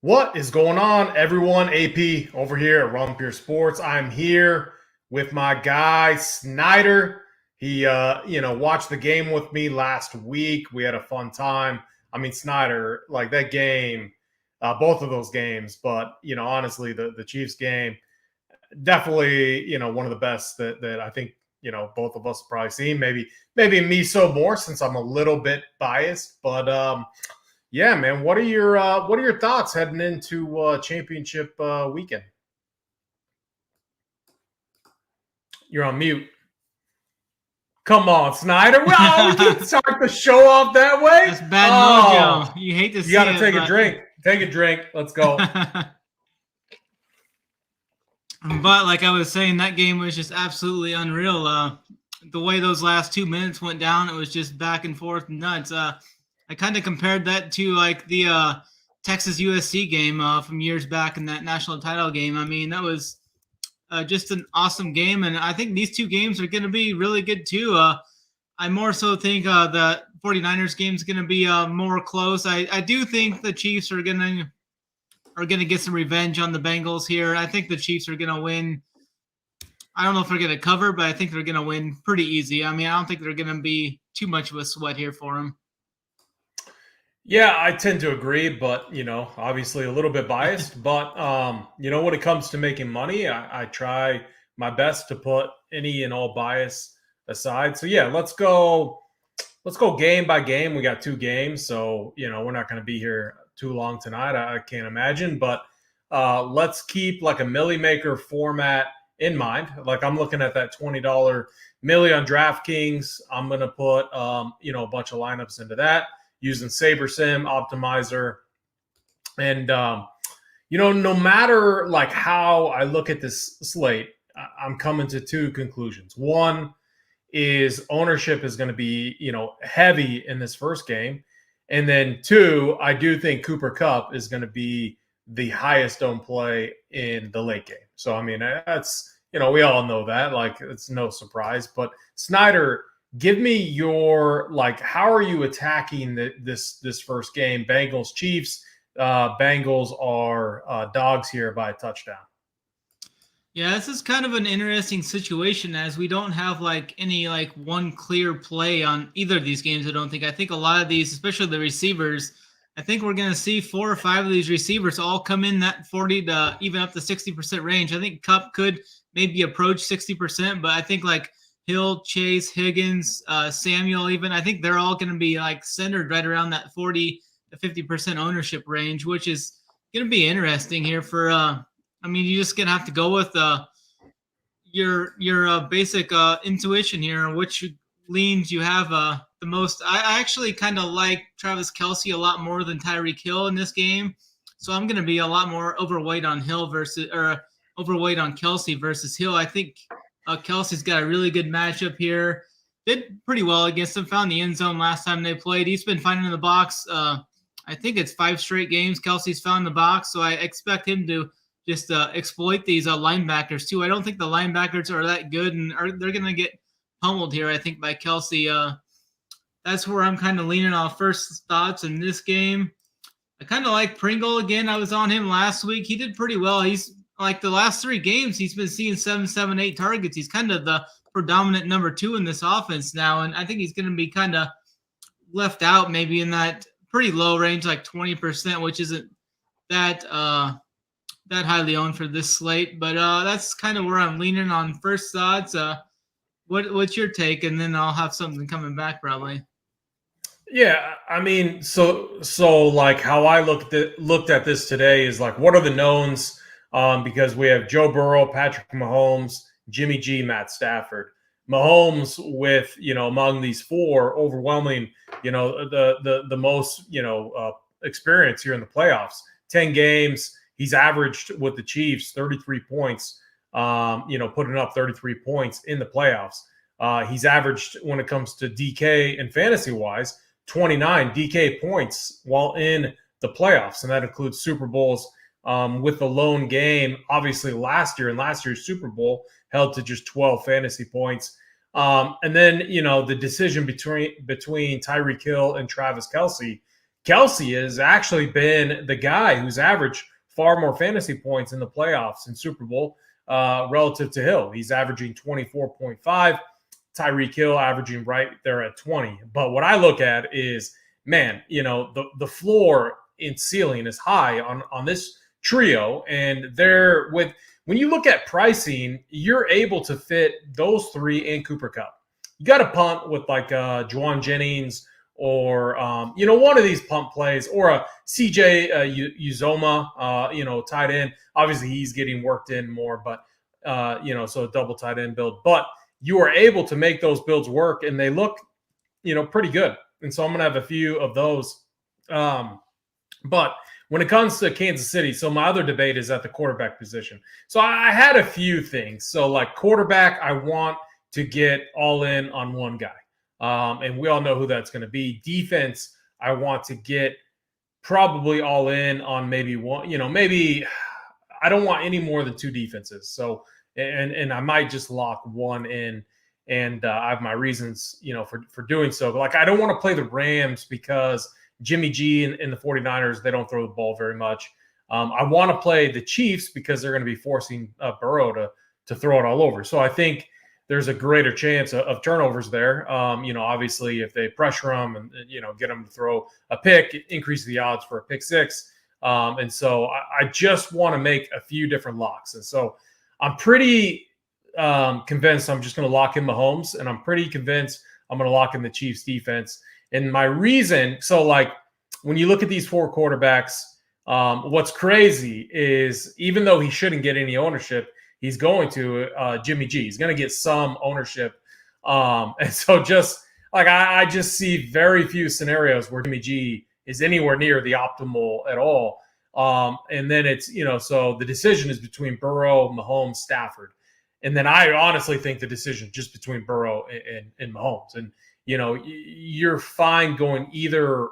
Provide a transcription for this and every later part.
What is going on, everyone? AP over here at Rumpier Sports. I'm here with my guy Snyder. He, watched the game with me last week. We had a fun time. I mean, Snyder, like that game, both of those games, but honestly, the Chiefs game, definitely, one of the best that I think both of us have probably seen. Maybe me so more since I'm a little bit biased, but yeah, man. What are your thoughts heading into championship weekend? You're on mute. Come on, Snyder. Well, we can start the show off that way. That's bad Oh, mojo. You hate to you see got to it, take a but drink. Take a drink. Let's go. but like I was saying, that game was just absolutely unreal. The way those last 2 minutes went down, it was just back and forth nuts. I kind of compared that to like the Texas USC game from years back in that national title game. I mean, that was just an awesome game, and I think these two games are going to be really good too. I more so think the 49ers game is going to be more close. I do think the Chiefs are going to get some revenge on the Bengals here. I think the Chiefs are going to win. I don't know if they're going to cover, but I think they're going to win pretty easy. I mean, I don't think they're going to be too much of a sweat here for them. Yeah, I tend to agree, but obviously a little bit biased. But when it comes to making money, I try my best to put any and all bias aside. So yeah, let's go. Let's go game by game. We got two games, so we're not going to be here too long tonight. I can't imagine, but let's keep like a milli maker format in mind. Like I'm looking at that $20 milli on DraftKings. I'm going to put a bunch of lineups into that using SaberSim optimizer, and no matter like how I look at this slate, I'm coming to two conclusions. One is ownership is going to be, heavy in this first game. And then two, I do think Cooper Kupp is going to be the highest owned play in the late game. So, I mean, that's, we all know that. Like, it's no surprise. But Snyder, give me your, like, how are you attacking this first game? Bengals, Chiefs. Bengals are dogs here by a touchdown. Yeah, this is kind of an interesting situation as we don't have like any like one clear play on either of these games. I don't think. I think a lot of these, especially the receivers, I think we're going to see 4 or 5 of these receivers all come in that 40 to even up to 60% range. I think Kupp could maybe approach 60%, but I think like Hill, Chase, Higgins, Samuel, even I think they're all going to be like centered right around that 40 to 50% ownership range, which is going to be interesting here for. I mean, you're just gonna have to go with your basic intuition here, which leans you have the most. I actually kind of like Travis Kelce a lot more than Tyreek Hill in this game, so I'm gonna be a lot more overweight on overweight on Kelce versus Hill. I think Kelce's got a really good matchup here. Did pretty well against him. Found the end zone last time they played. He's been finding the box. I think it's 5 straight games Kelce's found the box, so I expect him to just exploit these linebackers too. I don't think the linebackers are that good, and they're going to get pummeled here, I think, by Kelce. That's where I'm kind of leaning on first thoughts in this game. I kind of like Pringle again. I was on him last week. He did pretty well. He's like the last 3 games, he's been seeing 7, 7, 8 targets. He's kind of the predominant number 2 in this offense now, and I think he's going to be kind of left out maybe in that pretty low range, like 20%, which isn't that that highly owned for this slate, but that's kind of where I'm leaning on first thoughts. What's your take? And then I'll have something coming back probably. Yeah, I mean, so like how I looked at this today is like, what are the knowns? Because we have Joe Burrow, Patrick Mahomes, Jimmy G, Matt Stafford. Mahomes with among these 4 overwhelming, the most experience here in the playoffs. 10 games. He's averaged with the Chiefs 33 points, putting up 33 points in the playoffs. He's averaged, when it comes to DK and fantasy-wise, 29 DK points while in the playoffs, and that includes Super Bowls with the lone game. Obviously, last year's Super Bowl held to just 12 fantasy points. And then, the decision between Tyreek Hill and Travis Kelce Kelsey has actually been the guy who's averaged far more fantasy points in the playoffs in Super Bowl relative to Hill. He's averaging 24.5. Tyreek Hill averaging right there at 20. But what I look at is, man, the floor and ceiling is high on this trio. And when you look at pricing, you're able to fit those three in Cooper Kupp. You got to punt with like Juwan Jennings or one of these punt plays, or a CJ Uzoma, tight end. Obviously, he's getting worked in more, but so a double tight end build. But you are able to make those builds work, and they look, pretty good. And so I'm gonna have a few of those. But when it comes to Kansas City, so my other debate is at the quarterback position. So I had a few things. So like quarterback, I want to get all in on one guy. And we all know who that's going to be. Defense, I want to get probably all in on maybe one, maybe I don't want any more than two defenses. So, and I might just lock one in, and I have my reasons, for doing so. But like, I don't want to play the Rams because Jimmy G and the 49ers, they don't throw the ball very much. I want to play the Chiefs because they're going to be forcing Burrow to throw it all over. So I think there's a greater chance of turnovers there. Obviously, if they pressure them and get them to throw a pick, increase the odds for a pick six. And so I just want to make a few different locks. And so I'm pretty convinced I'm just going to lock in Mahomes, and I'm pretty convinced I'm going to lock in the Chiefs defense. And my reason, so like when you look at these four quarterbacks, what's crazy is even though he shouldn't get any ownership, he's going to Jimmy G. He's going to get some ownership. And so just like I just see very few scenarios where Jimmy G is anywhere near the optimal at all. And then it's, so the decision is between Burrow, Mahomes, Stafford. And then I honestly think the decision is just between Burrow and Mahomes. And, you're fine going either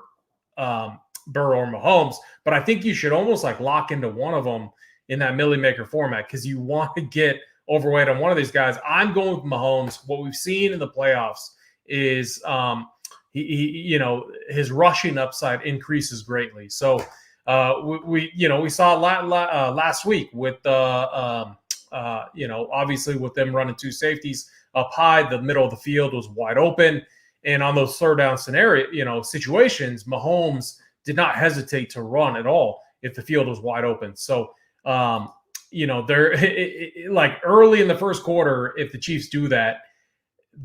Burrow or Mahomes, but I think you should almost like lock into one of them in that Millie Maker format because you want to get overweight on one of these guys. I'm going with Mahomes. What we've seen in the playoffs is his rushing upside increases greatly. So we saw a lot last week with obviously with them running two safeties up high, the middle of the field was wide open. And on those third down situations, Mahomes did not hesitate to run at all if the field was wide open. So, like early in the first quarter, if the Chiefs do that,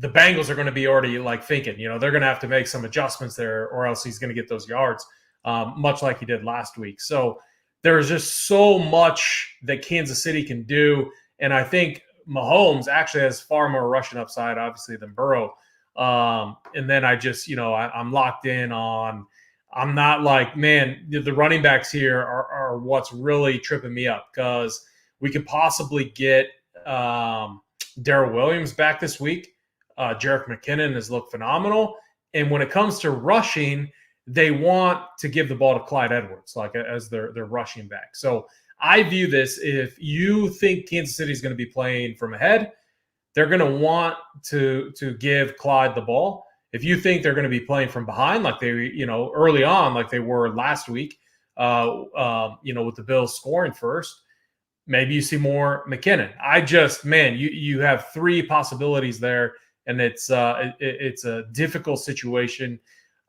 the Bengals are going to be already like thinking, they're going to have to make some adjustments there or else he's going to get those yards, much like he did last week. So there's just so much that Kansas City can do. And I think Mahomes actually has far more rushing upside, obviously, than Burrow. And then I just, I'm locked in on, I'm not like, man, the running backs here are what's really tripping me up because we could possibly get Darrell Williams back this week. Jerick McKinnon has looked phenomenal. And when it comes to rushing, they want to give the ball to Clyde Edwards, like as their rushing back. So I view this, if you think Kansas City is going to be playing from ahead, they're going to want to give Clyde the ball. If you think they're going to be playing from behind, like they, early on, like they were last week, with the Bills scoring first, maybe you see more McKinnon. You have three possibilities there, and it's a difficult situation.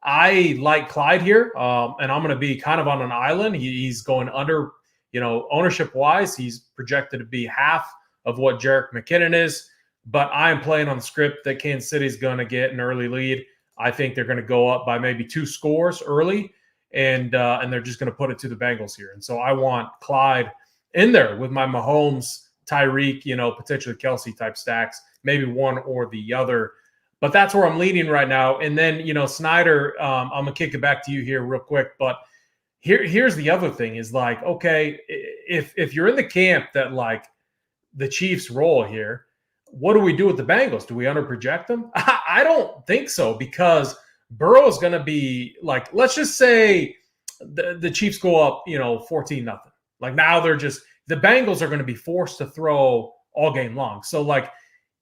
I like Clyde here, and I'm going to be kind of on an island. He's going under, ownership wise, he's projected to be half of what Jerick McKinnon is. But I am playing on the script that Kansas City is going to get an early lead. I think they're going to go up by maybe 2 scores early, and they're just going to put it to the Bengals here. And so I want Clyde in there with my Mahomes, Tyreek, potentially Kelsey type stacks, maybe one or the other. But that's where I'm leading right now. And then, Snyder, I'm going to kick it back to you here real quick. But here's the other thing is like, okay, if you're in the camp that like the Chiefs roll here, what do we do with the Bengals? Do we underproject them? I don't think so because Burrow is going to be like, let's just say the Chiefs go up, 14-0. Like now the Bengals are going to be forced to throw all game long. So like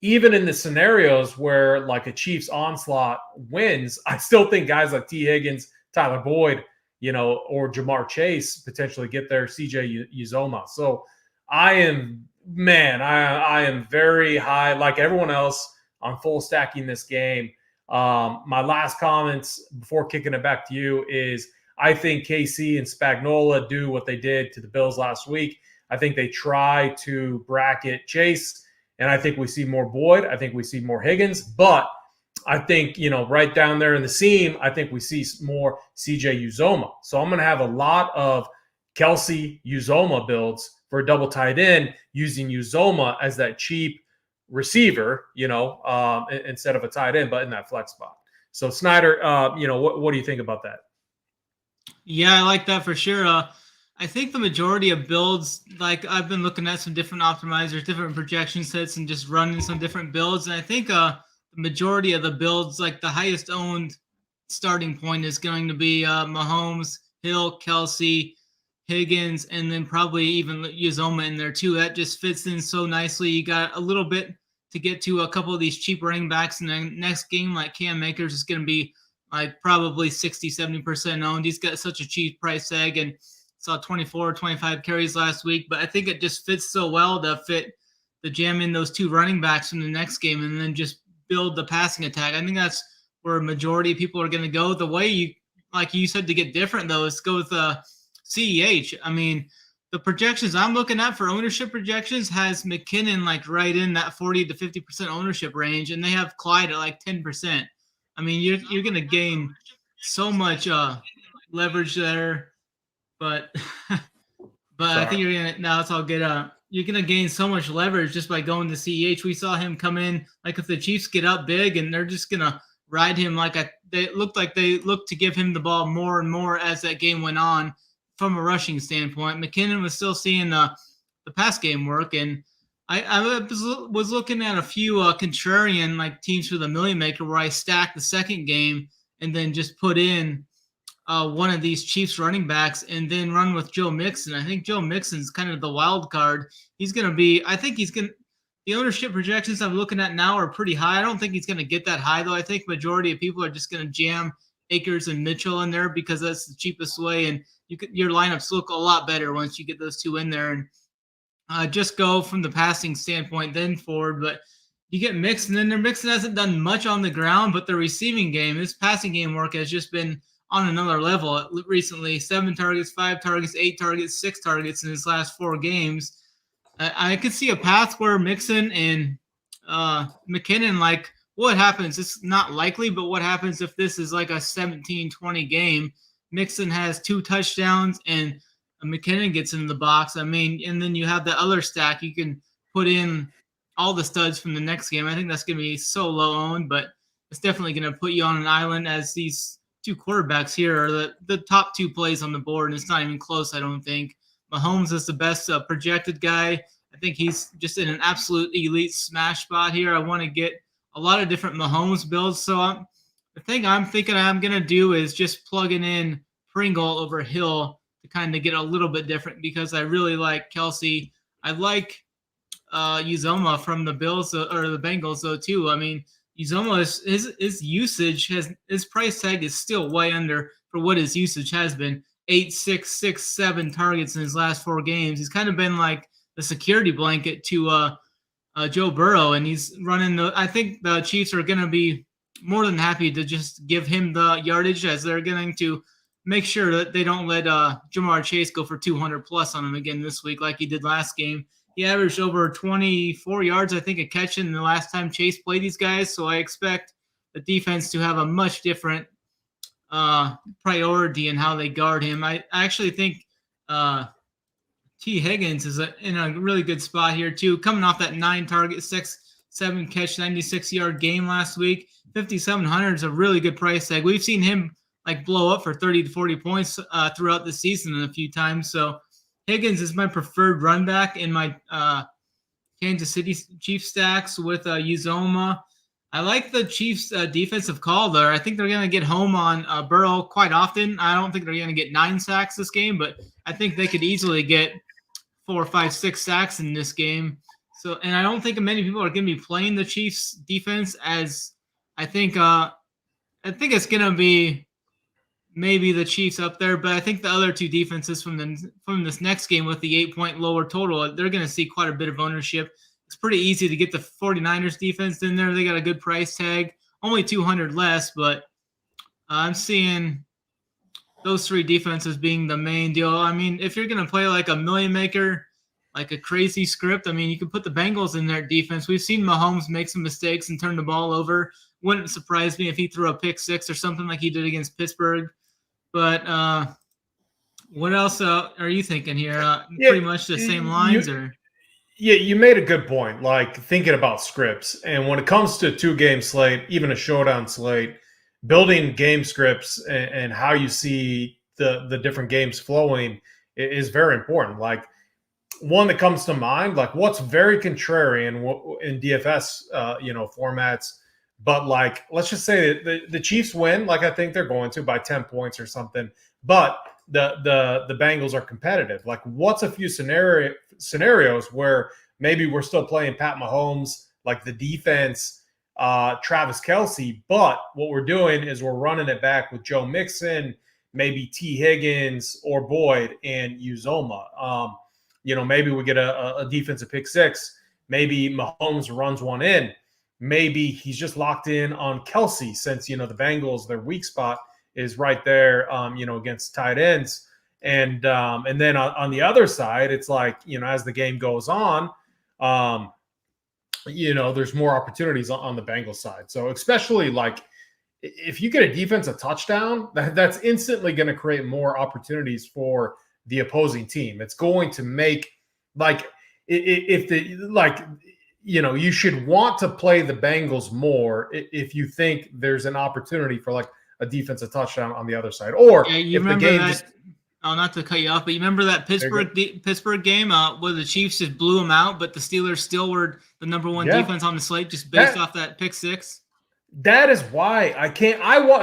even in the scenarios where like a Chiefs onslaught wins, I still think guys like T. Higgins, Tyler Boyd, or Jamar Chase potentially get their CJ Uzoma. So I am very high, like everyone else, on full stacking this game. My last comments before kicking it back to you is I think KC and Spagnuolo do what they did to the Bills last week. I think they try to bracket Chase, and I think we see more Boyd. I think we see more Higgins, but I think, right down there in the seam, I think we see more CJ Uzoma. So I'm going to have a lot of Kelsey Uzoma builds for a double tight end using Uzoma as that cheap receiver, instead of a tight end, but in that flex spot. So Snyder, what do you think about that? Yeah, I like that for sure. I think the majority of builds, like I've been looking at some different optimizers, different projection sets, and just running some different builds. And I think the majority of the builds, like the highest owned starting point is going to be Mahomes, Hill, Kelsey, Higgins, and then probably even Uzoma in there too. That just fits in so nicely. You got a little bit to get to a couple of these cheap running backs in the next game, like Cam Akers is going to be like probably 60-70% owned. He's got such a cheap price tag and saw 24 or 25 carries last week, but I think it just fits so well to fit the jam in those two running backs from the next game and then just build the passing attack. I think that's where a majority of people are going to go. The way you, like you said, to get different though, is go with CEH. I mean, the projections I'm looking at for ownership projections has McKinnon like right in that 40 to 50% ownership range, and they have Clyde at like 10%. I mean, you're going to gain so much leverage there, but I think you're going to, now it's all good. You're going to gain so much leverage just by going to CEH. We saw him come in, like if the Chiefs get up big and they're just going to ride him they looked to give him the ball more and more as that game went on from a rushing standpoint. McKinnon was still seeing the pass game work, and I was looking at a few contrarian like teams for the Million Maker where I stacked the second game and then just put in one of these Chiefs running backs and then run with Joe Mixon. I think Joe Mixon's kind of the wild card. The ownership projections I'm looking at now are pretty high. I don't think he's going to get that high, though. I think majority of people are just going to jam Akers and Mitchell in there because that's the cheapest way, and your lineups look a lot better once you get those two in there. And just go from the passing standpoint then forward. But you get Mixon, and their Mixon hasn't done much on the ground, but the receiving game, his passing game work has just been on another level recently. 7 targets, 5 targets, 8 targets, 6 targets in his last 4 games. I could see a path where Mixon and McKinnon, like, what happens? It's not likely, but what happens if this is like a 17-20 game? Mixon has 2 touchdowns and McKinnon gets in the box. I mean, and then you have the other stack. You can put in all the studs from the next game. I think that's going to be so low owned, but it's definitely going to put you on an island as these 2 quarterbacks here are the top 2 plays on the board, and it's not even close, I don't think. Mahomes is the best projected guy. I think he's just in an absolute elite smash spot here. I want to get a lot of different Mahomes builds. So the thing I'm thinking I'm going to do is just plugging in Pringle over Hill to kind of get a little bit different because I really like Kelsey. I like Uzoma from the Bills or the Bengals though too. I mean, Uzoma his usage his price tag is still way under for what his usage has been. 8, 6, 6, 7 targets in his last 4 games. He's kind of been like the security blanket to Joe Burrow, and he's running I think the Chiefs are going to be more than happy to just give him the yardage as they're going to make sure that they don't let Jamar Chase go for 200 plus on him again this week like he did last game. He averaged over 24 yards, I think, a catch in the last time Chase played these guys. So I expect the defense to have a much different priority in how they guard him. I actually think T. Higgins is in a really good spot here too, coming off that 9 target, 7 catch, 96-yard game last week. 5,700 is a really good price tag. We've seen him like blow up for 30 to 40 points throughout the season a few times. So Higgins is my preferred run back in my Kansas City Chiefs stacks with Uzoma. I like the Chiefs' defensive call there. I think they're going to get home on Burrow quite often. I don't think they're going to get 9 sacks this game, but I think they could easily get 4, 5, 6 sacks in this game. So, and I don't think many people are going to be playing the Chiefs' defense as I think it's going to be maybe the Chiefs up there, but I think the other two defenses from this next game with the 8-point lower total, they're going to see quite a bit of ownership. It's pretty easy to get the 49ers defense in there. They got a good price tag, only 200 less, but I'm seeing those three defenses being the main deal. I mean, if you're going to play like a million maker, like a crazy script, I mean, you could put the Bengals in their defense. We've seen Mahomes make some mistakes and turn the ball over. Wouldn't surprise me if he threw a pick six or something like he did against Pittsburgh. But what else are you thinking here? Pretty much the same lines, or? Yeah, you made a good point. Like thinking about scripts, and when it comes to 2-game slate, even a showdown slate, building game scripts and how you see the different games flowing is very important. Like one that comes to mind, like what's very contrarian in DFS, formats. But like, let's just say the Chiefs win, like I think they're going to by 10 points or something. But the Bengals are competitive. Like, what's a few scenarios where maybe we're still playing Pat Mahomes, like the defense, Travis Kelce, but what we're doing is we're running it back with Joe Mixon, maybe T. Higgins or Boyd and Uzoma. Maybe we get a defensive pick six. Maybe Mahomes runs one in. Maybe he's just locked in on Kelce since, the Bengals, their weak spot is right there, against tight ends. And then on the other side, it's like, as the game goes on, there's more opportunities on the Bengals side. So especially like if you get a defensive touchdown, that's instantly going to create more opportunities for the opposing team. It's going to make you should want to play the Bengals more if you think there's an opportunity for like a defensive touchdown on the other side. Or you if the game not to cut you off, but you remember that Pittsburgh game where the Chiefs just blew them out, but the Steelers still were the number one defense on the slate just based off that pick six? That is why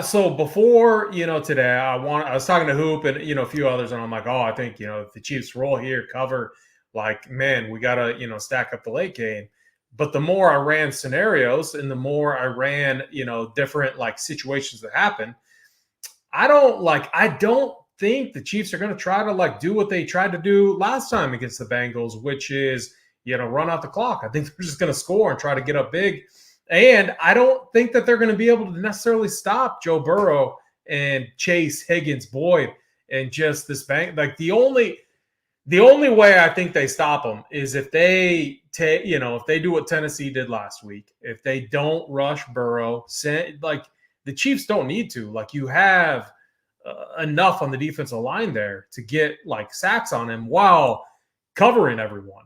so before, today I was talking to Hoop and, a few others, and I'm like, I think, if the Chiefs roll here, cover, like, man, we got to, stack up the late game. But the more I ran scenarios and the more I ran, different like situations that happen, I don't think the Chiefs are going to try to like do what they tried to do last time against the Bengals, which is, run out the clock. I think they're just going to score and try to get up big. And I don't think that they're going to be able to necessarily stop Joe Burrow and Chase, Higgins, Boyd, and just this bank. Like the only way I think they stop them is if they if they do what Tennessee did last week, if they don't rush Burrow, like the Chiefs don't need to. Like you have enough on the defensive line there to get like sacks on him while covering everyone.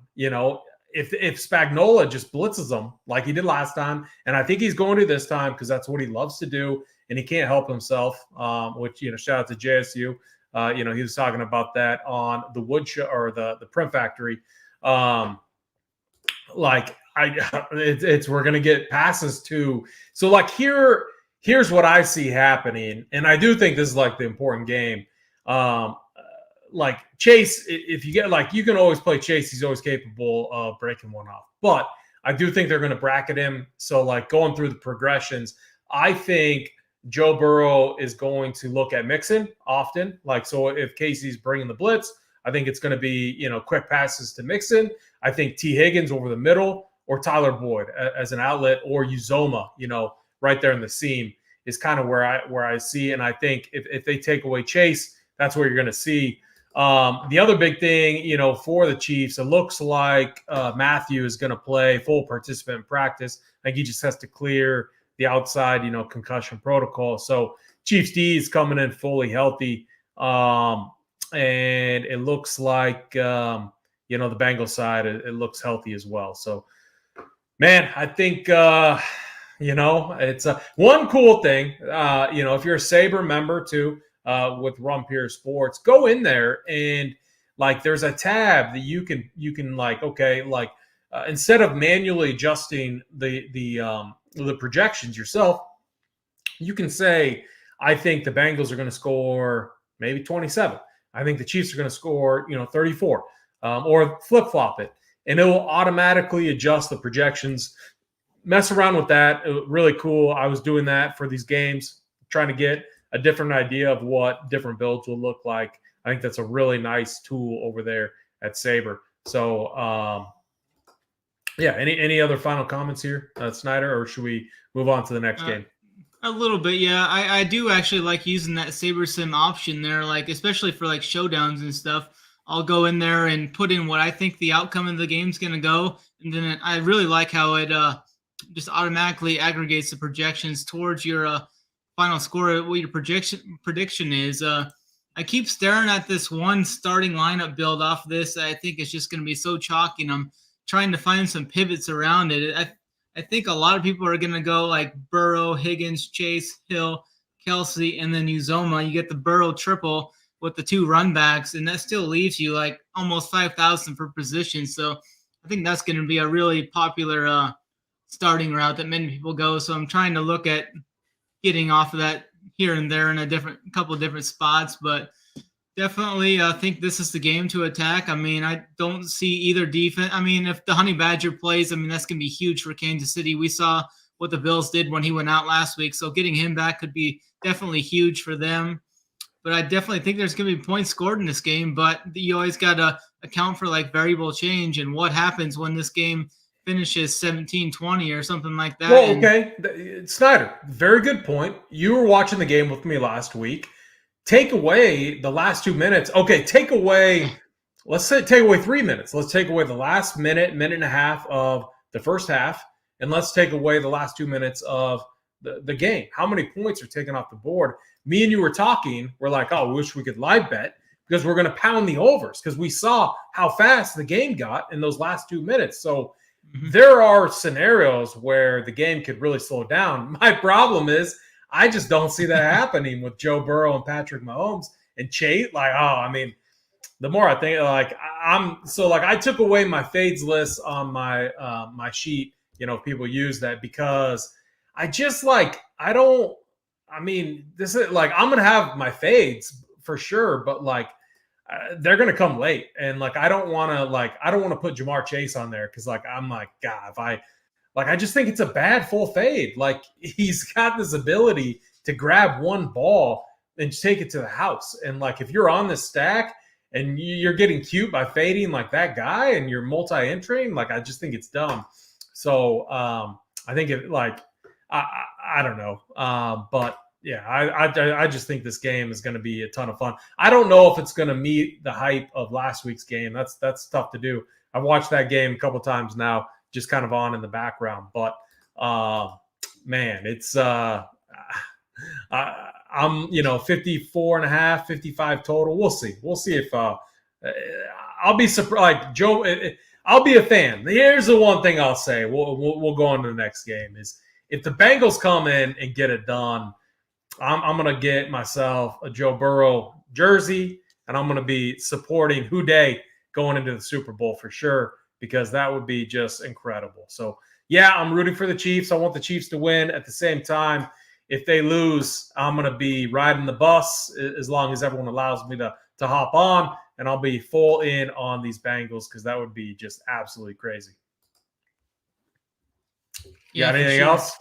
If Spagnuolo just blitzes them like he did last time, and I think he's going to this time because that's what he loves to do, and he can't help himself. Which shout out to JSU. He was talking about that on the Wood Show or the Print Factory. We're gonna get passes to. So like here's what I see happening, and I do think this is like the important game. Like Chase, if you get you can always play Chase. He's always capable of breaking one off. But I do think they're going to bracket him. So like going through the progressions, I think Joe Burrow is going to look at Mixon often. So if Casey's bringing the blitz, I think it's going to be, quick passes to Mixon. I think T. Higgins over the middle or Tyler Boyd as an outlet or Uzoma, right there in the seam is kind of where I see. And I think if they take away Chase, that's where you're going to see. The other big thing, for the Chiefs, it looks like Matthew is going to play full participant in practice. I think he just has to clear the outside, concussion protocol. So Chiefs D is coming in fully healthy. And it looks like, the Bengals side, it looks healthy as well. So, man, I think, it's one cool thing, if you're a Sabre member too, with Rumpier Sports, go in there and there's a tab that you can instead of manually adjusting the projections yourself, you can say, I think the Bengals are going to score maybe 27. I think the Chiefs are going to score, 34, or flip flop it, and it will automatically adjust the projections. Mess around with that. Really cool. I was doing that for these games, trying to get a different idea of what different builds will look like. I think that's a really nice tool over there at Sabre. So, yeah, any other final comments here, Snyder, or should we move on to the next game? A little bit, yeah. I do actually like using that Saber Sim option there, like especially for like showdowns and stuff. I'll go in there and put in what I think the outcome of the game's going to go, and then I really like how it just automatically aggregates the projections towards your final score, what your prediction is. I keep staring at this one starting lineup build off of this. I think it's just going to be so chalky, and I'm trying to find some pivots around it. I think a lot of people are going to go like Burrow, Higgins, Chase, Hill, Kelsey, and then Uzoma. You get the Burrow triple with the 2 run backs, and that still leaves you like almost 5,000 per position. So I think that's going to be a really popular starting route that many people go. So I'm trying to look at getting off of that here and there in a couple of different spots, but definitely think this is the game to attack. I mean, I don't see either defense. I mean, if the Honey Badger plays, I mean, that's going to be huge for Kansas City. We saw what the Bills did when he went out last week, so getting him back could be definitely huge for them. But I definitely think there's going to be points scored in this game, but you always got to account for like variable change and what happens when this game finishes 17-20 or something like that. Well, okay. Snyder, very good point. You were watching the game with me last week. Take away the last 2 minutes. Okay, take away 3 minutes. Let's take away the last minute and a half of the first half, and let's take away the last 2 minutes of the game. How many points are taken off the board? Me and you were talking. We're like, oh, we wish we could live bet because we're going to pound the overs because we saw how fast the game got in those last 2 minutes. So there are scenarios where the game could really slow down. My problem is I just don't see that happening with Joe Burrow and Patrick Mahomes and Chase. Like, I mean, the more I think, like, I took away my fades list on my my sheet. You know, people use that because I just this is like, I'm gonna have my fades for sure, but like they're gonna come late, and like I don't want to put Jamar Chase on there because I'm like, God, I just think it's a bad full fade. Like, he's got this ability to grab one ball and take it to the house. And like, if you're on this stack and you're getting cute by fading like that guy and you're multi-entering, like, I just think it's dumb. So I think it I don't know. But yeah, I just think this game is going to be a ton of fun. I don't know if it's going to meet the hype of last week's game. That's tough to do. I've watched that game a couple times now, just kind of on in the background. But man, it's I'm 54 and a half, 55 total. We'll see. We'll see if I'll be surprised. Like Joe, I'll be a fan. Here's the one thing I'll say. We'll go on to the next game is if the Bengals come in and get it done, I'm going to get myself a Joe Burrow jersey, and I'm going to be supporting Houday going into the Super Bowl for sure, because that would be just incredible. So, yeah, I'm rooting for the Chiefs. I want the Chiefs to win. At the same time, if they lose, I'm going to be riding the bus as long as everyone allows me to hop on, and I'll be full in on these Bengals because that would be just absolutely crazy. You got anything else?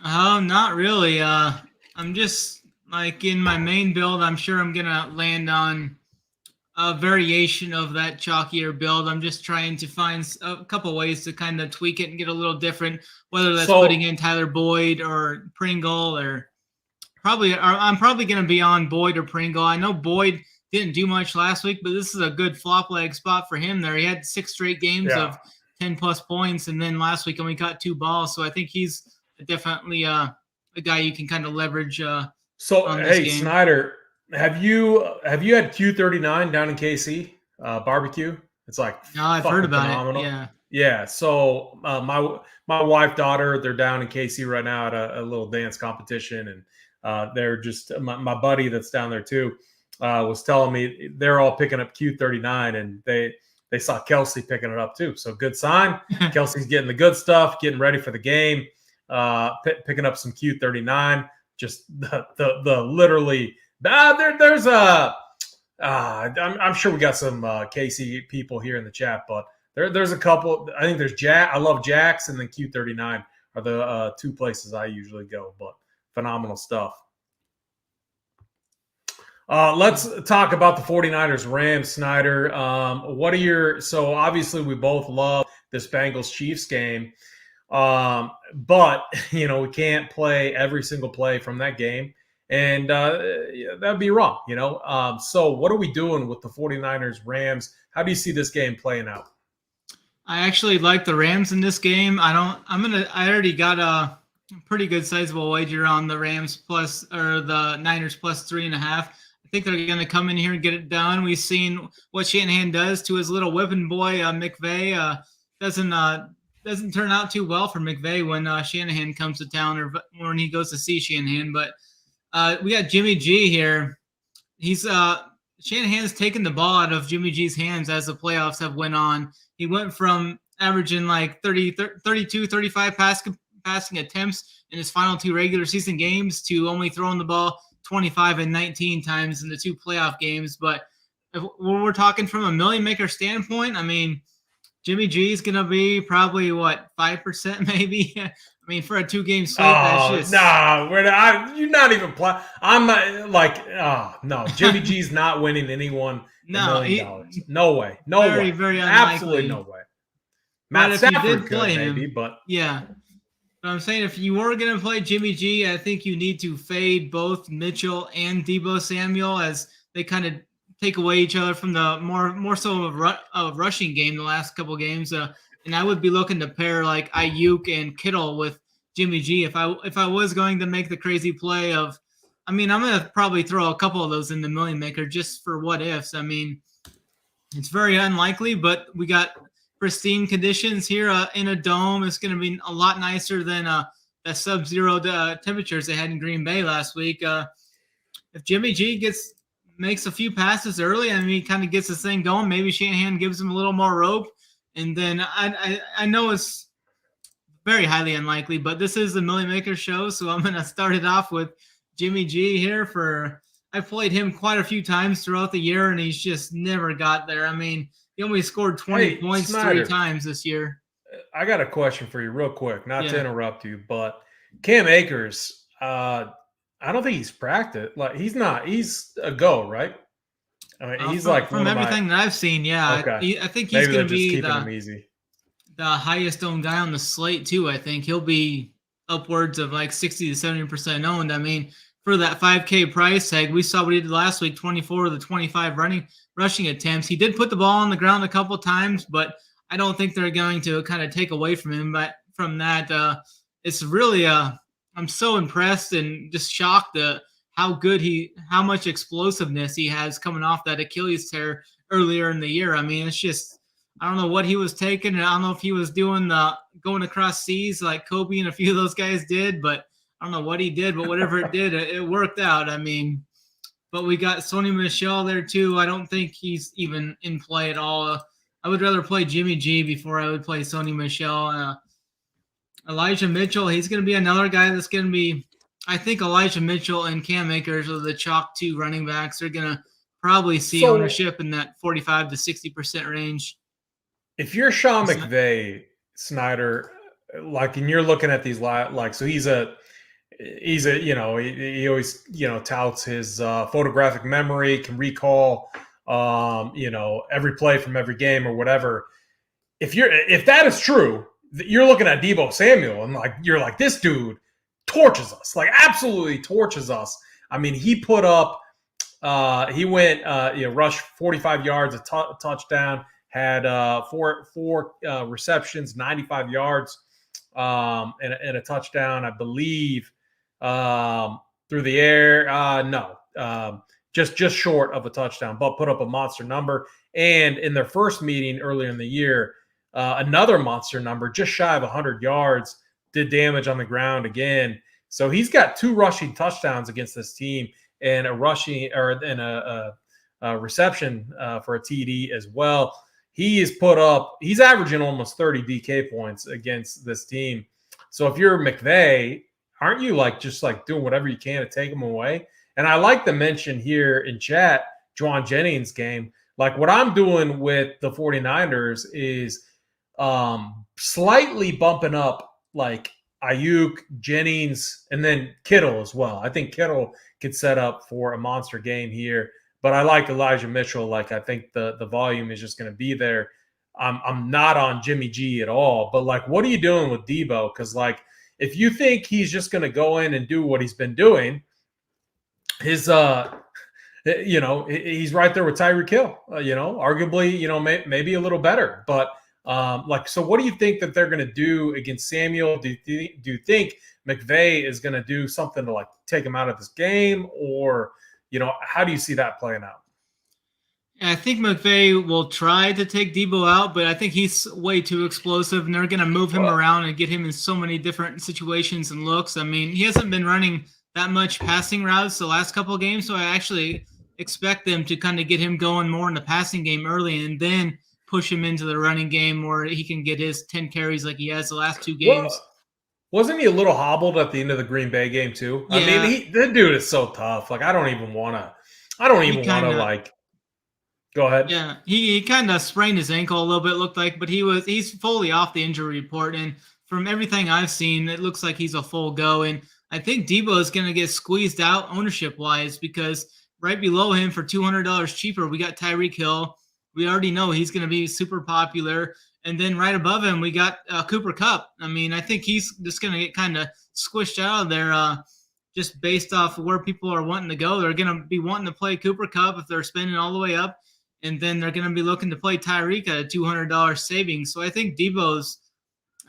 Not really. I'm just like in my main build, I'm sure I'm going to land on a variation of that chalkier build. I'm just trying to find a couple ways to kind of tweak it and get a little different, whether that's putting in Tyler Boyd or Pringle, or I'm probably going to be on Boyd or Pringle. I know Boyd didn't do much last week, but this is a good flop leg spot for him there. He had 6 straight games of 10 plus points, and then last week only caught 2 balls. So I think he's definitely a guy you can kind of leverage. So hey, Snyder, have you had Q39 down in KC barbecue? It's like, no, I've heard about phenomenal. it. Yeah. So my wife, daughter, they're down in KC right now at a little dance competition, and they're just my buddy that's down there too was telling me they're all picking up Q39, and they saw Kelsey picking it up too. So good sign. Kelsey's getting the good stuff, getting ready for the game, picking up some Q39. Just the literally. There's I'm sure we got some KC people here in the chat, but there's a couple. I think there's Jack. I love Jack's, and then Q39 are the 2 places I usually go. But phenomenal stuff. Let's talk about the 49ers Rams, Snyder. So obviously we both love this Bengals Chiefs game. But we can't play every single play from that game. And that'd be wrong, So what are we doing with the 49ers Rams? How do you see this game playing out? I actually like the Rams in this game. I already got a pretty good sizable wager on the Rams or the Niners plus 3.5. I think they're going to come in here and get it done. We've seen what Shanahan does to his little whipping boy, McVay. Doesn't turn out too well for McVay when Shanahan comes to town or when he goes to see Shanahan. But we got Jimmy G here. Shanahan's taken the ball out of Jimmy G's hands as the playoffs have went on. He went from averaging like 32, 35 passing attempts in his final 2 regular season games to only throwing the ball 25 and 19 times in the 2 playoff games. But if we're talking from a million maker standpoint, I mean, Jimmy G is going to be probably 5% maybe. I mean, for a 2-game slate, that's just you're not even playing. I'm not no. Jimmy G's not winning anyone $1 million. No way. No way. Very unlikely. Absolutely no way. Matt Stafford could maybe, but yeah. But I'm saying if you were going to play Jimmy G, I think you need to fade both Mitchell and Deebo Samuel as they kind of take away each other from the more so of a rushing game the last couple of games. And I would be looking to pair like Ayuk and Kittle with Jimmy G if I was going to make the crazy play of. I mean, I'm going to probably throw a couple of those in the million maker just for what ifs. I mean, it's very unlikely, but we got pristine conditions here in a dome. It's going to be a lot nicer than the sub-zero temperatures they had in Green Bay last week. If Jimmy G makes a few passes early, I mean, he kind of gets this thing going. Maybe Shanahan gives him a little more rope. And then I know it's very highly unlikely, but this is the Million Maker show, so I'm going to start it off with Jimmy G here. I've played him quite a few times throughout the year, and he's just never got there. I mean, he only scored 20 points Snyder, 3 times this year. I got a question for you real quick, not to interrupt you, but Cam Akers, I don't think he's practiced. Like he's a go, right? I mean, he's from everything that I've seen, yeah. Okay. I think he's going to be the highest owned guy on the slate too. I think he'll be upwards of like 60 to 70% owned. I mean, for that 5K price tag, we saw what he did last week, 24 of the 25 rushing attempts. He did put the ball on the ground a couple times, but I don't think they're going to kind of take away from him. But from that, it's really I'm so impressed and just shocked at how much explosiveness he has coming off that Achilles tear earlier in the year. I mean, it's just, I don't know what he was taking. And I don't know if he was doing going across seas like Kobe and a few of those guys did, but I don't know what he did, but whatever it did, it worked out. I mean, but we got Sony Michel there too. I don't think he's even in play at all. I would rather play Jimmy G before I would play Sony Michel. Elijah Mitchell, he's going to be another guy that's going to be, I think Elijah Mitchell and Cam Akers are the chalk 2 running backs. They're going to probably see ownership in that 45 to 60% range. If you're Sean McVay, Snyder, and you're looking at these so he's he always touts his photographic memory, can recall every play from every game or whatever. If that is true, you're looking at Deebo Samuel and you're like, this dude torches us, absolutely torches us. I mean, he put up he went rushed 45 yards, a touchdown, had four receptions, 95 yards, and a touchdown, I believe, through the air. Just short of a touchdown, but put up a monster number. And in their first meeting earlier in the year, another monster number, just shy of 100 yards, did damage on the ground again. So he's got 2 rushing touchdowns against this team and a reception for a TD as well. He's averaging almost 30 DK points against this team. So if you're McVay, aren't you just doing whatever you can to take him away? And I like to mention here in chat, Juwan Jennings' game. What I'm doing with the 49ers is slightly bumping up Ayuk, Jennings, and then Kittle as well. I think Kittle could set up for a monster game here. But I like Elijah Mitchell. Like, I think the volume is just going to be there. I'm not on Jimmy G at all. But, like, what are you doing with Debo? Because, like, if you think he's just going to go in and do what he's been doing, his he's right there with Tyreek Hill. Arguably, maybe a little better. But so what do you think that they're going to do against Samuel? Do you think McVay is going to do something to like take him out of this game, or how do you see that playing out? I think McVay will try to take Debo out, but I think he's way too explosive, and they're going to move him around and get him in so many different situations and looks. I mean, he hasn't been running that much passing routes the last couple of games, so I actually expect them to kind of get him going more in the passing game early and then push him into the running game where he can get his 10 carries like he has the last 2 games. Well, wasn't he a little hobbled at the end of the Green Bay game too? Yeah. I mean, the dude is so tough. Like, I don't even want to like. Go ahead. Yeah, he kind of sprained his ankle a little bit, looked like, but he's fully off the injury report. And from everything I've seen, it looks like he's a full go. And I think Debo is going to get squeezed out ownership-wise because right below him for $200 cheaper, we got Tyreek Hill. We already know he's going to be super popular. And then right above him, we got Cooper Kupp. I mean, I think he's just going to get kind of squished out of there just based off of where people are wanting to go. They're going to be wanting to play Cooper Kupp if they're spending all the way up. And then they're going to be looking to play Tyreek at a $200 savings. So I think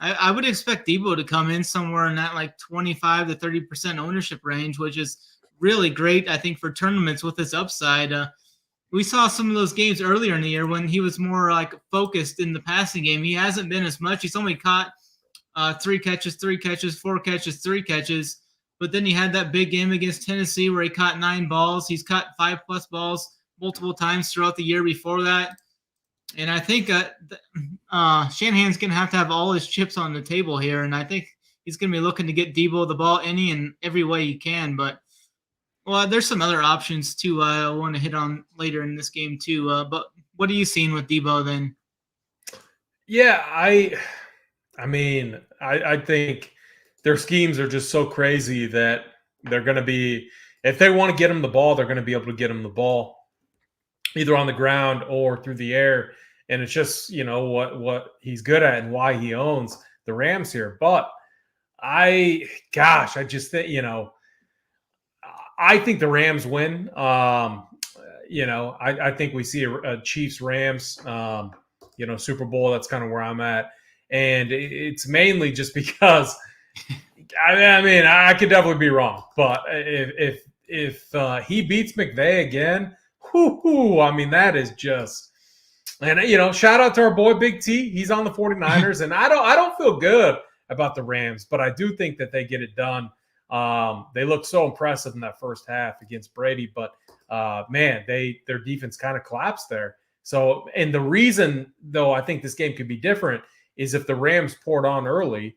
I would expect Debo to come in somewhere in that like 25 to 30% ownership range, which is really great, I think, for tournaments with his upside. We saw some of those games earlier in the year when he was more like focused in the passing game. He hasn't been as much. He's only caught 3 catches, 4 catches, 3 catches. But then he had that big game against Tennessee where he caught 9 balls. He's caught 5+ balls multiple times throughout the year before that. And I think Shanahan's going to have all his chips on the table here. And I think he's going to be looking to get Debo the ball any and every way he can. But, there's some other options, too, I want to hit on later in this game, too. But what are you seeing with Debo then? Yeah, I think their schemes are just so crazy that they're going to be – if they want to get him the ball, they're going to be able to get him the ball either on the ground or through the air. And it's just, what he's good at and why he owns the Rams here. But I just think, I think the Rams win. I think we see a Chiefs-Rams, Super Bowl. That's kind of where I'm at. And it's mainly just because, I could definitely be wrong. But if he beats McVay again, that is just – and, shout out to our boy Big T. He's on the 49ers. And I don't feel good about the Rams, but I do think that they get it done. They look so impressive in that first half against Brady, but their defense kind of collapsed there. So, and the reason though I think this game could be different is if the Rams poured on early.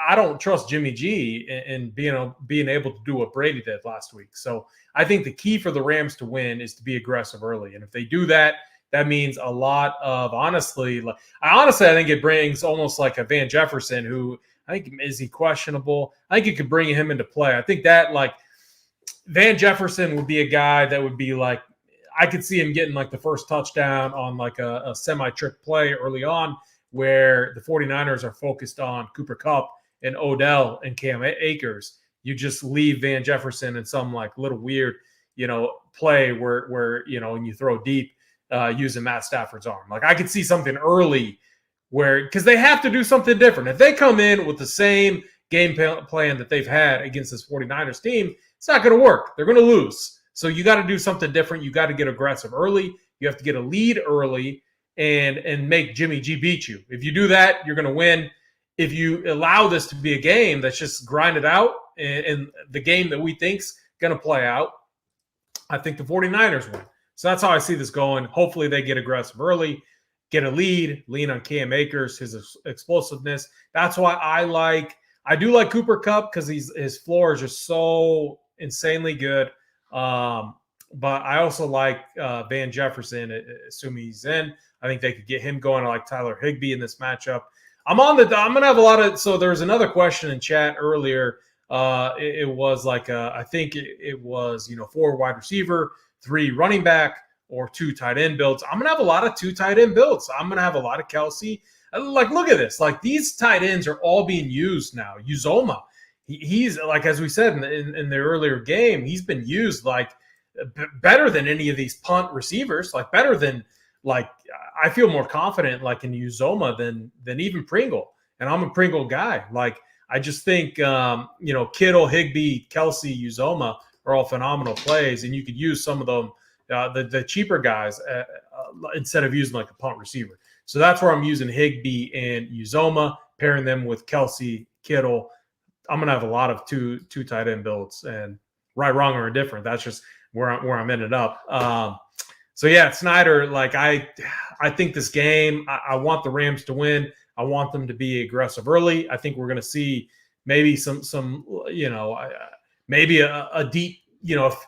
I don't trust Jimmy G in being able to do what Brady did last week. So I think the key for the Rams to win is to be aggressive early, and if they do that, that means a lot of I think it brings almost like a Van Jefferson who. I think, is he questionable? I think you could bring him into play. I think that, like, Van Jefferson would be a guy that would be, like, I could see him getting, like, the first touchdown on, like, a semi-trick play early on where the 49ers are focused on Cooper Kupp and Odell and Cam Akers. You just leave Van Jefferson in some, like, little weird, play where and you throw deep using Matt Stafford's arm. Like, I could see something early because they have to do something different. If they come in with the same game plan that they've had against this 49ers team, it's not going to work. They're going to lose. So you got to do something different. You got to get aggressive early. You have to get a lead early and make Jimmy G beat you. If you do that, you're going to win. If you allow this to be a game that's just grinded out and the game that we think's going to play out, I think the 49ers win. So that's how I see this going. Hopefully they get aggressive early. Get a lead, lean on Cam Akers, his explosiveness. That's why I do like Cooper Kupp because his floor is just so insanely good. But I also like Van Jefferson, assuming he's in. I think they could get him going. I like Tyler Higbee in this matchup. I'm going to have a lot of. So there's another question in chat earlier. It was like I think it was 4 wide receiver, 3 running back, or 2 tight end builds. I'm gonna have a lot of 2 tight end builds. I'm gonna have a lot of Kelsey. Like, look at this. Like, these tight ends are all being used now. Uzoma, he's like, as we said in the earlier game, he's been used like better than any of these punt receivers. Like, better than, like, I feel more confident like in Uzoma than even Pringle. And I'm a Pringle guy. Like, I just think Kittle, Higbee, Kelsey, Uzoma are all phenomenal plays, and you could use some of them. The cheaper guys instead of using like a punt receiver. So that's where I'm using Higbee and Uzoma, pairing them with Kelsey, Kittle. I'm gonna have a lot of two tight end builds, and right, wrong, or indifferent. That's just where I'm ended up. So yeah, Snyder. Like, I think this game, I want the Rams to win. I want them to be aggressive early. I think we're gonna see maybe some maybe a deep.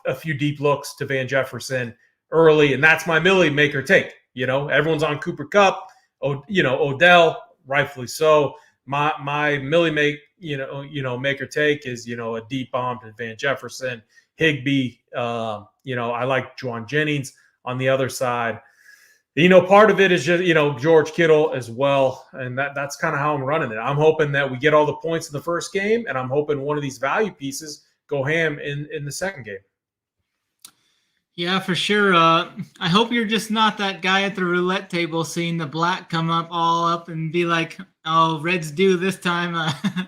A few deep looks to Van Jefferson early, and that's my Millie maker take. Everyone's on Cooper Kupp, Odell, rightfully so. My Millie maker take is a deep bomb to Van Jefferson, Higbee. I like Juwan Jennings on the other side. Part of it is just George Kittle as well, and that's kind of how I'm running it. I'm hoping that we get all the points in the first game, and I'm hoping one of these value pieces go ham in the second game. Yeah, for sure. I hope you're just not that guy at the roulette table seeing the black come up all up and be like, "Oh, Reds do this time,"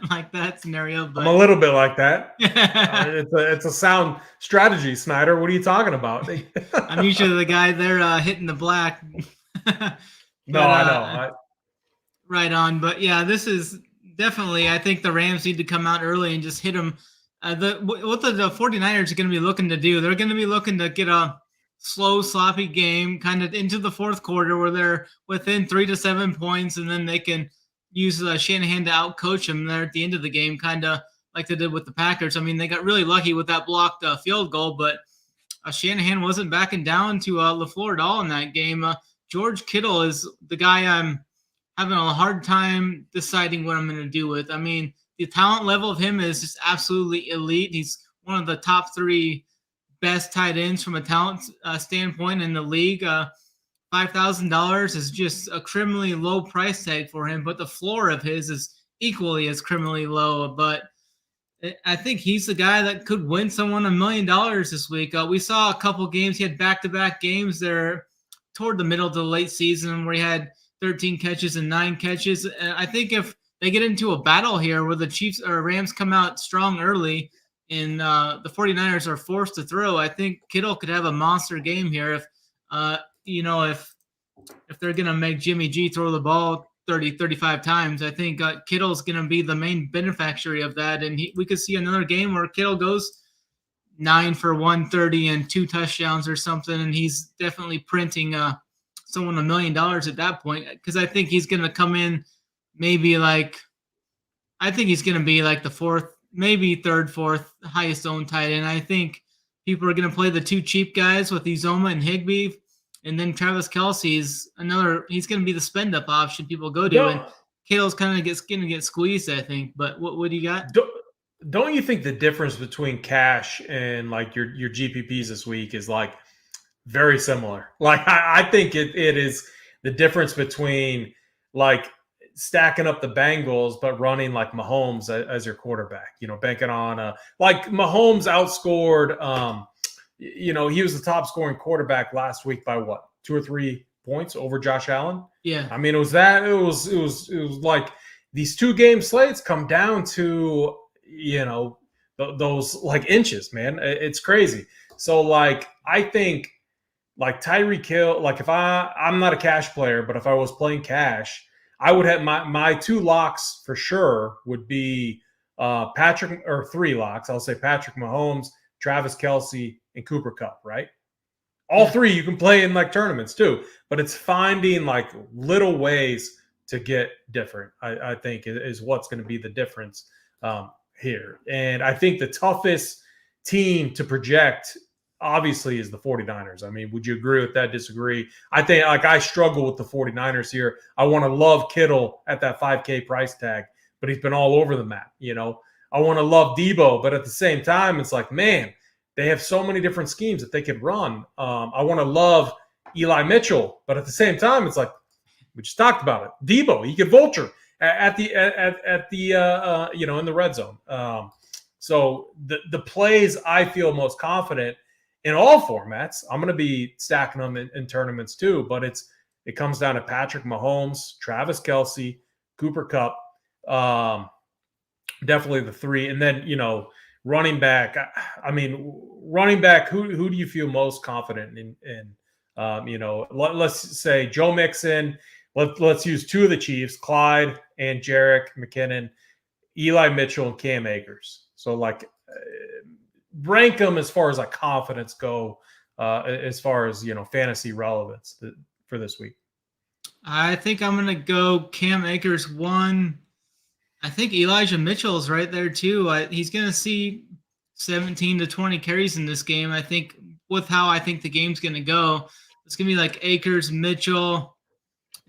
like that scenario. But I'm a little bit like that. It's a sound strategy, Snyder. What are you talking about? I'm usually the guy there hitting the black. No, I know. Right on. But yeah, this is definitely, I think the Rams need to come out early and just hit them. What the 49ers are going to be looking to do, they're going to be looking to get a slow, sloppy game kind of into the fourth quarter where they're within 3 to 7 points, and then they can use Shanahan to outcoach them there at the end of the game, kind of like they did with the Packers. I mean, they got really lucky with that blocked field goal, but Shanahan wasn't backing down to LaFleur at all in that game. George Kittle is the guy I'm having a hard time deciding what I'm going to do with. I mean, the talent level of him is just absolutely elite. He's one of the top 3 best tight ends from a talent standpoint in the league. $5,000 is just a criminally low price tag for him, but the floor of his is equally as criminally low. But I think he's the guy that could win someone $1 million this week. We saw a couple games. He had back-to-back games there toward the middle to the late season where he had 13 catches and 9 catches. I think if they get into a battle here where the Chiefs or Rams come out strong early and the 49ers are forced to throw, I think Kittle could have a monster game here if they're going to make Jimmy G throw the ball 30, 35 times. I think Kittle's going to be the main beneficiary of that, and we could see another game where Kittle goes 9 for 130 and 2 touchdowns or something, and he's definitely printing someone $1 million at that point, because I think he's going to come in maybe like he's going to be like the 4th, maybe 3rd, 4th highest owned tight end. I think people are going to play the 2 cheap guys with Uzoma and Higbee, and then Travis Kelce is he's going to be the spend up option people go to, and Kittle's kind of going to get squeezed, I think. But what do you got? Don't you think the difference between cash and like your GPPs this week is like very similar? Like, I think it is the difference between like stacking up the Bengals but running like Mahomes as your quarterback, banking on like Mahomes outscored he was the top scoring quarterback last week by what, 2 or 3 points over Josh Allen. Yeah, I mean, it was like these 2 game slates come down to those like inches, man. It's crazy. So like, I think like Tyreek Hill, like if I'm not a cash player, but if I was playing cash, I would have my 2 locks for sure would be Patrick, or 3 locks. I'll say Patrick Mahomes, Travis Kelce, and Cooper Kupp, right? All 3 you can play in like tournaments too, but it's finding like little ways to get different, I think is what's going to be the difference here. And I think the toughest team to project obviously is the 49ers. I mean, would you agree with that, disagree? I think I struggle with the 49ers here. I want to love Kittle at that 5K price tag, but he's been all over the map, I want to love Debo, but at the same time, it's like, man, they have so many different schemes that they could run. I want to love Eli Mitchell, but at the same time, it's like we just talked about it. Debo, he could vulture at the in the red zone. So the plays I feel most confident in all formats. I'm going to be stacking them in tournaments too, but it comes down to Patrick Mahomes, Travis Kelce, Cooper Kupp. Definitely the three. And then, running back. I mean, running back, who do you feel most confident in? Let's say Joe Mixon. Let's use two of the Chiefs, Clyde and Jerick McKinnon, Eli Mitchell, and Cam Akers. So, rank them as far as confidence go, as far as, fantasy relevance for this week. I think I'm going to go Cam Akers 1. I think Elijah Mitchell is right there too. He's going to see 17 to 20 carries in this game. I think with how I think the game's going to go, it's going to be Akers, Mitchell.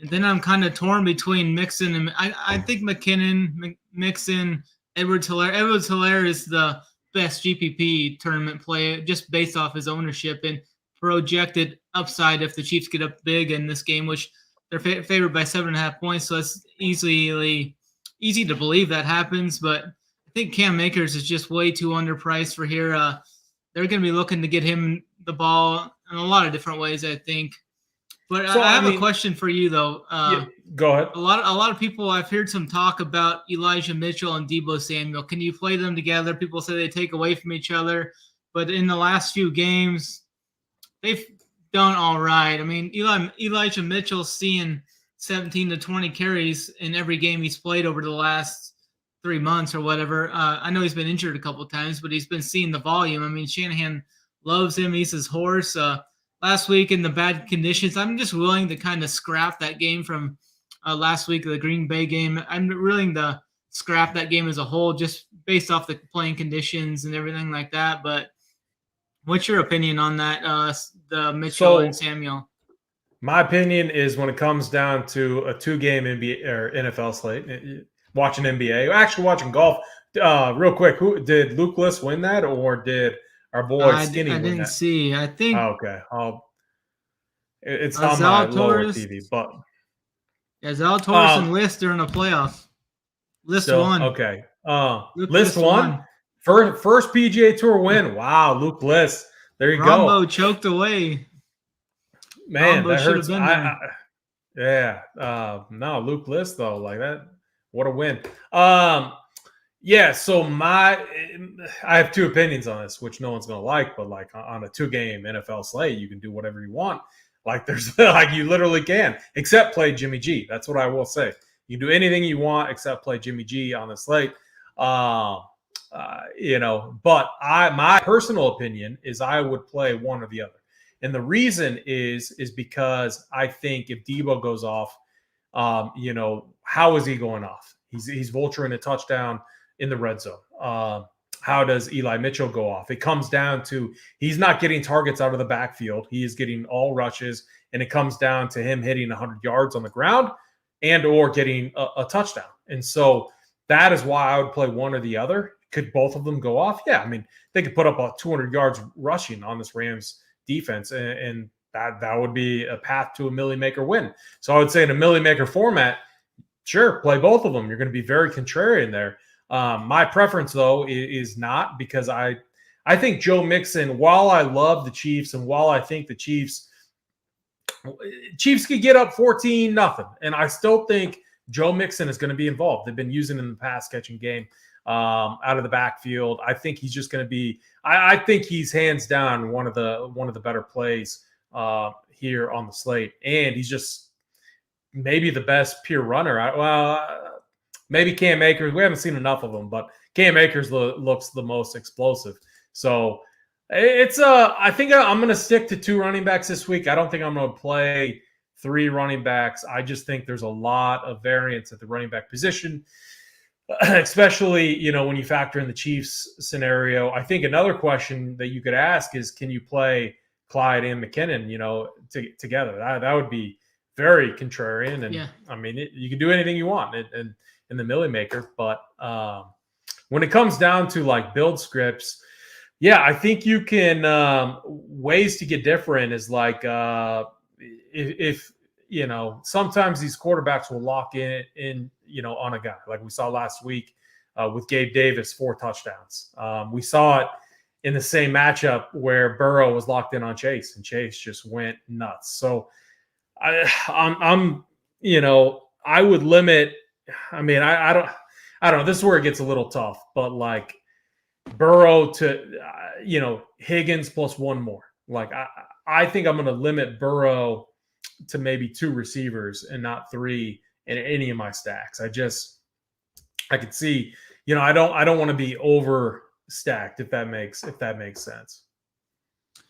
And then I'm kind of torn between Mixon and I think McKinnon, Mixon, Edwards-Helaire. Edwards-Helaire is the best GPP tournament play just based off his ownership and projected upside if the Chiefs get up big in this game, which they're favored by 7.5 points. So it's easy to believe that happens, but I think Cam Akers is just way too underpriced for here. They're going to be looking to get him the ball in a lot of different ways, I think. But I have a question for you, though. Go ahead. A lot of people, I've heard some talk about Elijah Mitchell and Deebo Samuel. Can you play them together? People say they take away from each other, but in the last few games, they've done all right. I mean, Elijah Mitchell's seeing 17 to 20 carries in every game he's played over the last 3 months or whatever. I know he's been injured a couple of times, but he's been seeing the volume. I mean, Shanahan loves him. He's his horse. Last week in the bad conditions, I'm just willing to kind of scrap that game from last week, the Green Bay game. I'm willing to scrap that game as a whole just based off the playing conditions and everything like that. But what's your opinion on that, the Mitchell and Samuel? My opinion is when it comes down to a 2-game NBA or NFL slate, watching NBA, actually watching golf. Real quick, who did Luke List win that, or did our boy Skinny win that? I didn't see. I think. Okay, it's on my lower TV, but Zalatoris and List are in the playoffs. List won. Okay, List won. First PGA Tour win. Wow, Luke List. There you go. Rombo choked away. Man, that hurts. No, Luke List though, that. What a win. So I have two opinions on this, which no one's gonna like, but on a 2-game NFL slate, you can do whatever you want. There's you literally can, except play Jimmy G. That's what I will say. You can do anything you want except play Jimmy G on the slate. But my personal opinion is I would play one or the other. And the reason is because I think if Debo goes off, how is he going off? He's vulturing a touchdown in the red zone. How does Eli Mitchell go off? It comes down to he's not getting targets out of the backfield. He is getting all rushes, and it comes down to him hitting 100 yards on the ground and or getting a touchdown. And so that is why I would play one or the other. Could both of them go off? Yeah, I mean, they could put up 200 yards rushing on this Rams defense, and that would be a path to a Millie Maker win. So I would say in a Millie Maker format, sure, play both of them. You're going to be very contrarian there. My preference, though, is not, because I think Joe Mixon, while I love the Chiefs and while I think the Chiefs could get up 14-0, and I still think Joe Mixon is going to be involved. They've been using him in the pass catching game out of the backfield. I think he's just going to be. I think he's hands down one of the better plays here on the slate, and he's just maybe the best pure runner. Maybe Cam Akers. We haven't seen enough of him, but Cam Akers looks the most explosive. So it's I think I'm going to stick to 2 running backs this week. I don't think I'm going to play 3 running backs. I just think there's a lot of variance at the running back position. especially, when you factor in the Chiefs scenario. I think another question that you could ask is, can you play Clyde and McKinnon, together? That would be very contrarian. And Yeah. I mean, you can do anything you want in the Millie Maker. But when it comes down to like build scripts, yeah, I think you can ways to get different is like if sometimes these quarterbacks will lock in on a guy like we saw last week with Gabe Davis, 4 touchdowns. We saw it in the same matchup where Burrow was locked in on Chase, and Chase just went nuts. So I'm I would limit. I mean, I don't know. This is where it gets a little tough, but like Burrow to Higgins plus one more. Like I think I'm going to limit Burrow to maybe 2 receivers and not 3 in any of my stacks. I could see, I don't want to be over stacked if that makes sense.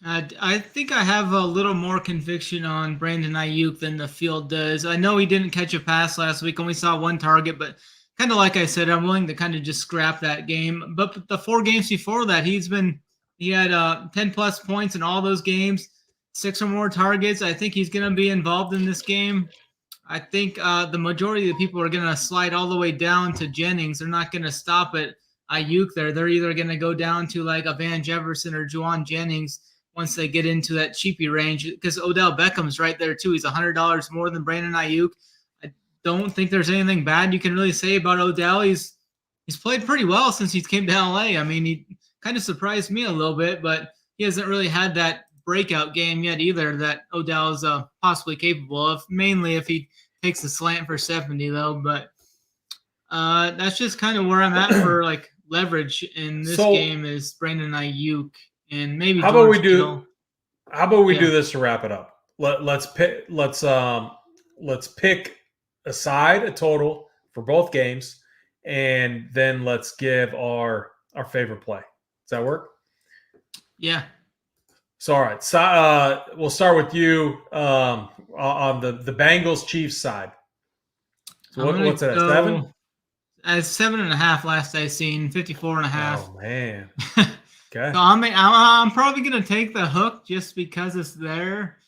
I think I have a little more conviction on Brandon Ayuk than the field does. I know he didn't catch a pass last week, only saw 1 target, but kind of like I said, I'm willing to kind of just scrap that game. But the 4 games before that, he had 10 plus points in all those games, 6 or more targets. I think he's going to be involved in this game. I think the majority of the people are going to slide all the way down to Jennings. They're not going to stop at Ayuk there. They're either going to go down to like a Van Jefferson or Juwan Jennings once they get into that cheapy range, because Odell Beckham's right there too. He's $100 more than Brandon Ayuk. I don't think there's anything bad you can really say about Odell. He's played pretty well since he came to LA. I mean, he kind of surprised me a little bit, but he hasn't really had that breakout game yet either that Odell is possibly capable of, mainly if he takes a slant for 70 though. But that's just kind of where I'm at for like leverage in this game is Brandon Ayuk and maybe how about we do this to wrap it up? Let's pick aside a total for both games, and then let's give our favorite play. Does that work? Yeah. So, all right. So, we'll start with you on the Bengals Chiefs side. So what's it at, 7? At 7.5 last I seen, 54.5. Oh man. Okay. So I'm probably gonna take the hook just because it's there.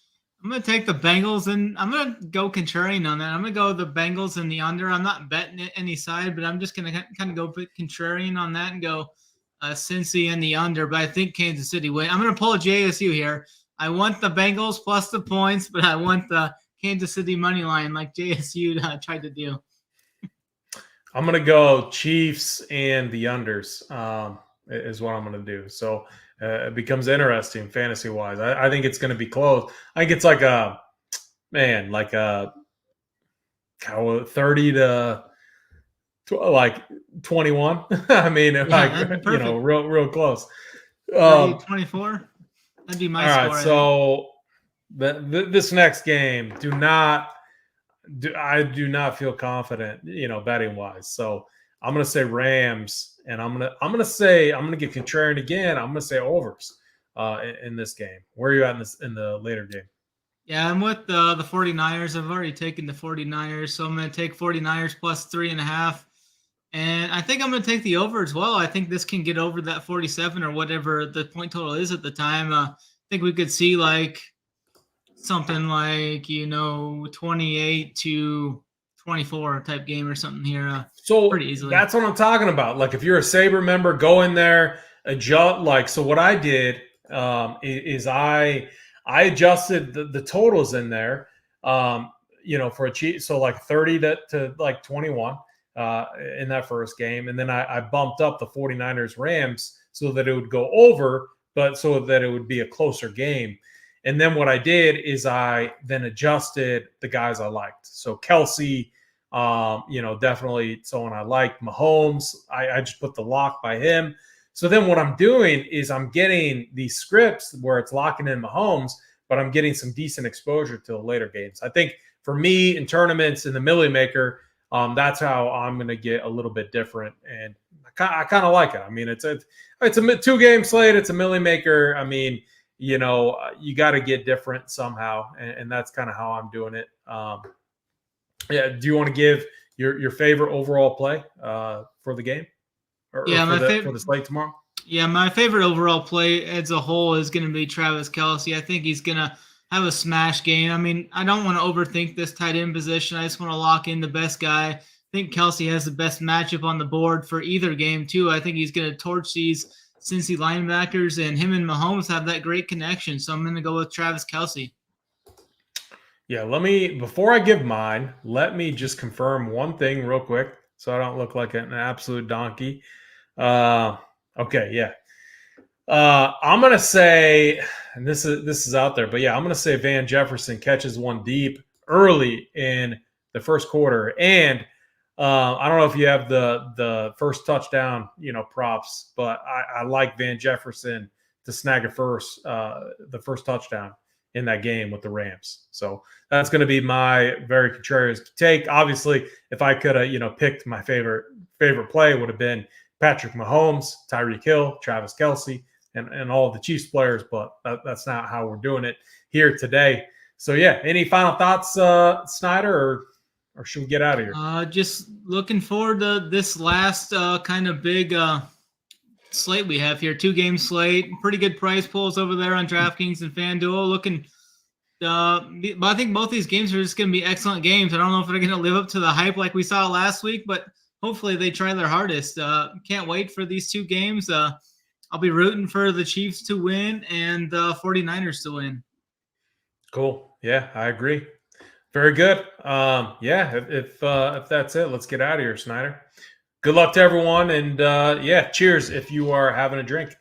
I'm gonna take the Bengals, and I'm gonna go contrarian on that. I'm gonna go the Bengals and the under. I'm not betting it any side, but I'm just gonna kind of go contrarian on that and go Cincy and the under. But I think Kansas City win. I'm gonna pull a JSU here. I want the Bengals plus the points, but I want the Kansas City money line like JSU tried to do. I'm gonna go Chiefs and the unders. Is what I'm going to do. So it becomes interesting fantasy wise. I think it's going to be close. I think it's like 30 to like 21. I mean, real close. 24. That'd be my score. All right. So this next game, I do not feel confident, betting wise. So I'm going to say Rams. And I'm gonna get contrarian again. I'm gonna say overs in this game. Where are you at in the later game? Yeah, I'm with the 49ers. I've already taken the 49ers, so I'm gonna take 49ers plus 3.5. And I think I'm gonna take the over as well. I think this can get over that 47 or whatever the point total is at the time. I think we could see like something like 28 to 24 type game or something here. So pretty easily. That's what I'm talking about. Like if you're a Sabre member, go in there, adjust. Like, so what I did is I adjusted the totals in there, for a cheat. So like 30 to like 21 in that first game. And then I bumped up the 49ers Rams so that it would go over, but so that it would be a closer game. And then what I did is I then adjusted the guys I liked. So Kelsey, definitely someone I like. Mahomes, I just put the lock by him. So then what I'm doing is I'm getting these scripts where it's locking in Mahomes, but I'm getting some decent exposure to the later games. I think for me in tournaments in the Millie Maker, that's how I'm going to get a little bit different. And I kind of like it. I mean, it's a 2-game slate. It's a Millie Maker. I mean, you got to get different somehow. And that's kind of how I'm doing it. Yeah. Do you want to your favorite overall play for the game or Yeah, for the slate tomorrow? Yeah, my favorite overall play as a whole is going to be Travis Kelce. I think he's going to have a smash game. I mean, I don't want to overthink this tight end position. I just want to lock in the best guy. I think Kelce has the best matchup on the board for either game, too. I think he's going to torch these Cincy linebackers, and him and Mahomes have that great connection. So I'm going to go with Travis Kelce. Yeah, before I give mine, let me just confirm one thing real quick so I don't look like an absolute donkey. Okay, yeah. I'm gonna say, and this is out there, but yeah, I'm gonna say Van Jefferson catches one deep early in the first quarter, and I don't know if you have the first touchdown, props, but I like Van Jefferson to snag the first touchdown in that game with the Rams. So that's going to be my very contrarian take. Obviously, if I could have, picked my favorite play, would have been Patrick Mahomes, Tyreek Hill, Travis Kelce, and all of the Chiefs players, but that's not how we're doing it here today. So yeah, any final thoughts, Snyder, or should we get out of here? Just looking forward to this last kind of big slate we have here. 2-game slate, pretty good price pools over there on DraftKings and FanDuel. But I think both these games are just going to be excellent games. I don't know if they're going to live up to the hype like we saw last week, but hopefully they try their hardest. Can't wait for these 2 games. I'll be rooting for the Chiefs to win and the 49ers to win. Cool. Yeah, I agree. Very good. Yeah, if that's it, let's get out of here, Snyder. Good luck to everyone, and cheers if you are having a drink.